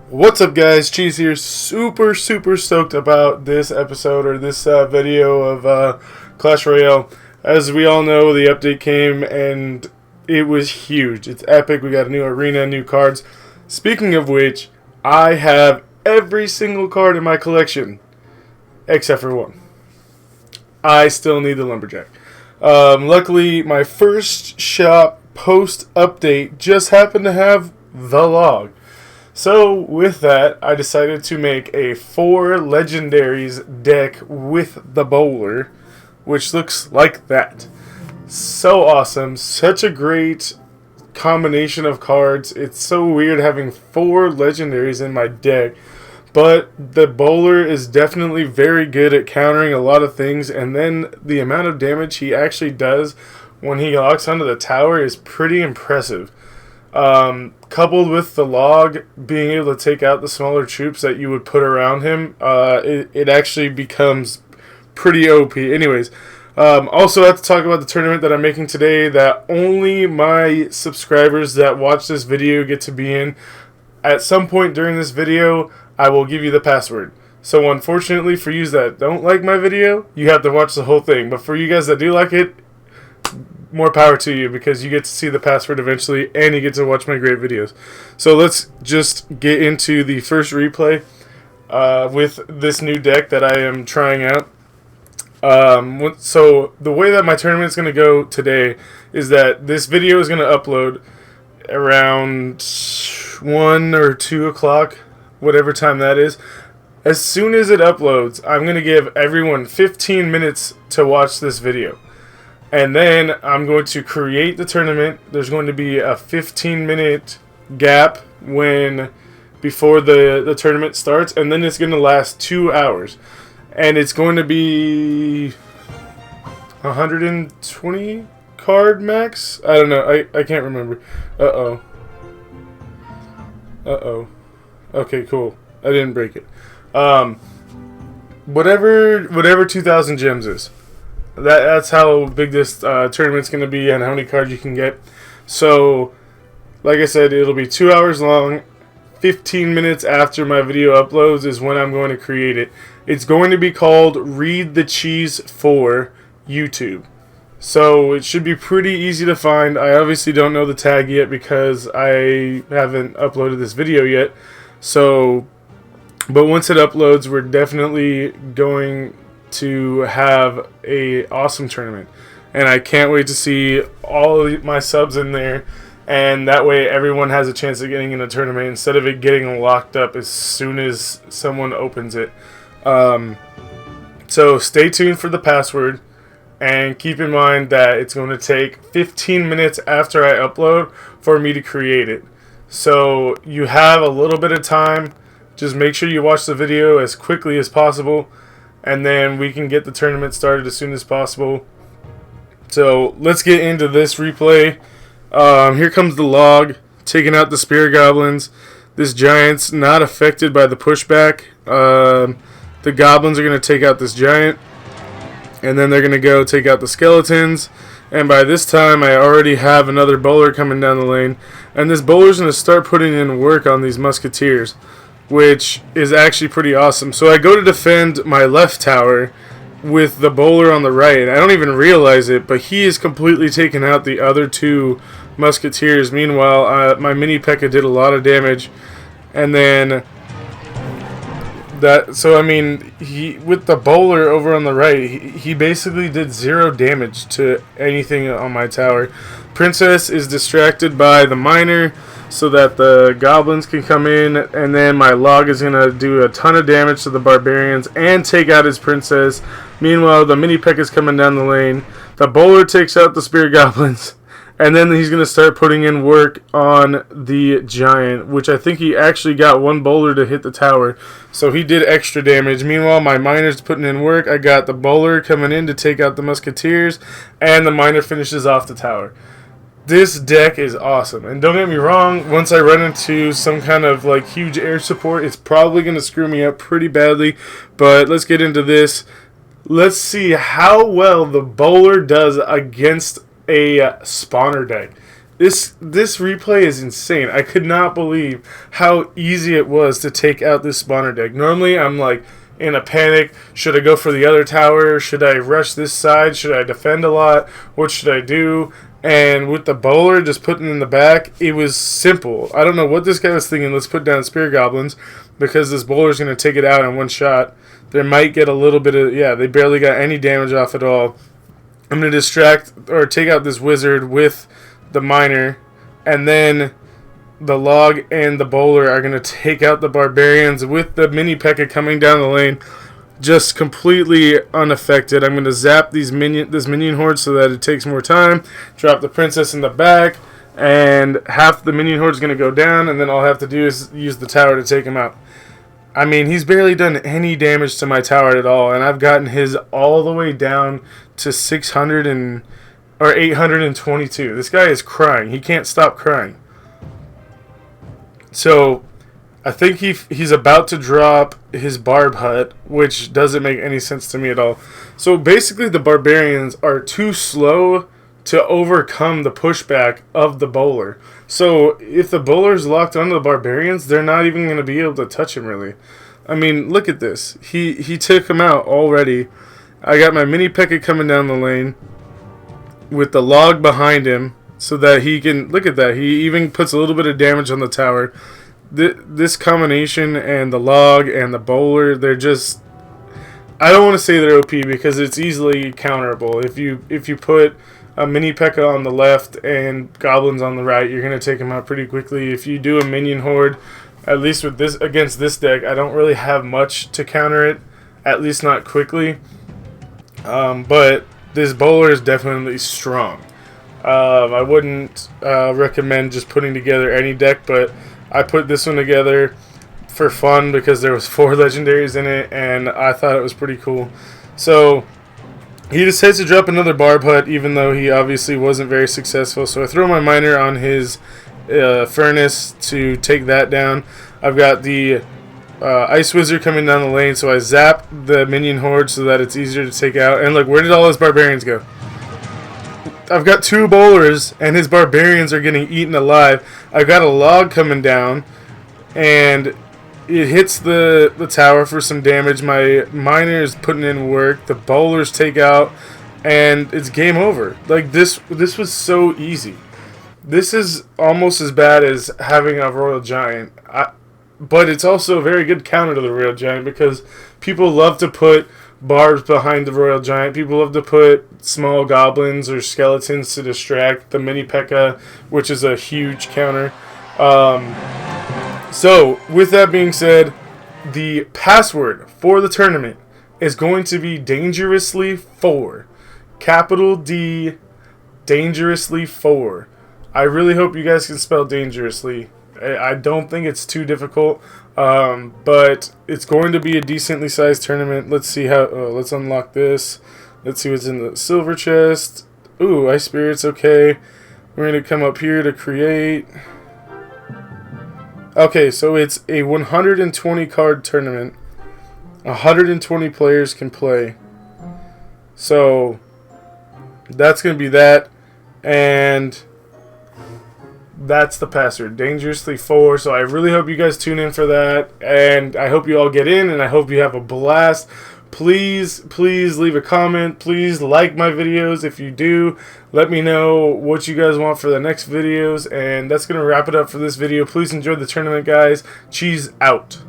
What's up, guys? Cheese here. Super stoked about this episode or this video of Clash Royale. As we all know, the update came and it was huge. It's epic. We got a new arena, new cards. Speaking of which, I have every single card in my collection except for one. I still need the Lumberjack. Luckily, my first shop post update just happened to have the log. So with that, I decided to make a 4 legendaries deck with the bowler, which looks like that. So awesome. Such a great combination of cards. It's so weird having 4 legendaries in my deck. But the bowler is definitely very good at countering a lot of things. And then the amount of damage he actually does when he locks onto the tower is pretty impressive. Coupled with the log being able to take out the smaller troops that you would put around him, it actually becomes pretty OP. Anyways, also I have to talk about the tournament that I'm making today that only my subscribers that watch this video get to be in. At some point during this video, I will give you the password. So unfortunately for you that don't like my video, you have to watch the whole thing. But for you guys that do like it, more power to you, because you get to see the password eventually and you get to watch my great videos. So let's just get into the first replay with this new deck that I am trying out. So the way that my tournament is going to go today is that this video is going to upload around 1 or 2 o'clock, whatever time that is. As soon as it uploads, I'm going to give everyone 15 minutes to watch this video. And then I'm going to create the tournament. There's going to be a 15-minute gap before the tournament starts, and then it's going to last 2 hours. And it's going to be 120 card max? I don't know. I can't remember. Uh-oh. Okay, cool. I didn't break it. Whatever 2,000 gems is. That's how big this tournament's going to be and how many cards you can get. So, like I said, it'll be 2 hours long. 15 minutes after my video uploads is when I'm going to create it. It's going to be called Read the Cheese for YouTube. So, it should be pretty easy to find. I obviously don't know the tag yet because I haven't uploaded this video yet. So, but once it uploads, we're definitely going to have a awesome tournament, and I can't wait to see all of my subs in there, and that way everyone has a chance of getting in a tournament instead of it getting locked up as soon as someone opens it. So stay tuned for the password, and keep in mind that it's going to take 15 minutes after I upload for me to create it. So you have a little bit of time. Just make sure you watch the video as quickly as possible, and then we can get the tournament started as soon as possible. So let's get into this replay. Here comes the log, taking out the spear goblins. This giant's not affected by the pushback. The goblins are going to take out this giant, and then they're going to go take out the skeletons. And by this time, I already have another bowler coming down the lane, and this bowler's going to start putting in work on these musketeers, which is actually pretty awesome. So I go to defend my left tower with the bowler on the right. I don't even realize it, but he is completely taken out the other 2 musketeers. Meanwhile, my mini P.E.K.K.A. did a lot of damage. And then he with the bowler over on the right, he basically did 0 damage to anything on my tower. Princess is distracted by the miner so that the goblins can come in, and then my log is going to do a ton of damage to the barbarians and take out his princess. Meanwhile, the mini P.E.K.K.A. is coming down the lane. The bowler takes out the spear goblins, and then he's going to start putting in work on the giant, which I think he actually got 1 bowler to hit the tower, so he did extra damage. Meanwhile, my miner's putting in work. I got the bowler coming in to take out the musketeers, and the miner finishes off the tower. This deck is awesome, and don't get me wrong, once I run into some kind of like huge air support, it's probably going to screw me up pretty badly, but let's get into this. Let's see how well the bowler does against a spawner deck. This replay is insane. I could not believe how easy it was to take out this spawner deck. Normally, I'm like in a panic. Should I go for the other tower? Should I rush this side? Should I defend a lot? What should I do? And with the bowler just putting in the back, it was simple. I don't know what this guy was thinking. Let's put down spear goblins because this bowler's going to take it out in one shot. They might get a little bit of... Yeah, they barely got any damage off at all. I'm going to distract or take out this wizard with the miner, and then the log and the bowler are going to take out the barbarians with the mini P.E.K.K.A coming down the lane, just completely unaffected. I'm going to zap this minion horde so that it takes more time, drop the princess in the back, and half the minion horde is going to go down, and then all I have to do is use the tower to take him out. I mean, he's barely done any damage to my tower at all, and I've gotten his all the way down to 822. This guy is crying. He can't stop crying. So, I think he's about to drop his barb hut, which doesn't make any sense to me at all. So, basically, the barbarians are too slow to overcome the pushback of the bowler. So, if the bowler's locked onto the barbarians, they're not even going to be able to touch him, really. I mean, look at this. He took him out already. I got my mini P.E.K.K.A coming down the lane with the log behind him so that he can... Look at that. He even puts a little bit of damage on the tower. This combination and the log and the bowler, they're just... I don't want to say they're OP because it's easily counterable. If you put a mini P.E.K.K.A on the left and goblins on the right, you're going to take them out pretty quickly. If you do a minion horde, at least with this against this deck, I don't really have much to counter it, at least not quickly. But this bowler is definitely strong. I wouldn't recommend just putting together any deck, but I put this one together for fun because there was 4 legendaries in it, and I thought it was pretty cool. So he decides to drop another barb hut, even though he obviously wasn't very successful. So I throw my miner on his furnace to take that down. I've got the Ice Wizard coming down the lane, so I zap the minion horde so that it's easier to take out. And look, where did all his barbarians go? I've got 2 bowlers, and his barbarians are getting eaten alive. I've got a log coming down, and it hits the tower for some damage. My miner is putting in work. The bowlers take out, and it's game over. Like, this was so easy. This is almost as bad as having a Royal Giant. But it's also a very good counter to the Royal Giant because people love to put barbs behind the Royal Giant. People love to put small goblins or skeletons to distract the mini P.E.K.K.A, which is a huge counter. So, with that being said, the password for the tournament is going to be Dangerously4. Capital D, Dangerously4. I really hope you guys can spell dangerously. I don't think it's too difficult, but it's going to be a decently sized tournament. Let's see how. Let's unlock this. Let's see what's in the silver chest. Ooh, Ice Spirit's okay. We're going to come up here to create. Okay, so it's a 120 card tournament. 120 players can play. So that's going to be that. And that's the password, Dangerously4. So I really hope you guys tune in for that, and I hope you all get in, and I hope you have a blast. Please leave a comment. Please like my videos. If you do, let me know what you guys want for the next videos, and that's going to wrap it up for this video. Please enjoy the tournament, guys. Cheese out.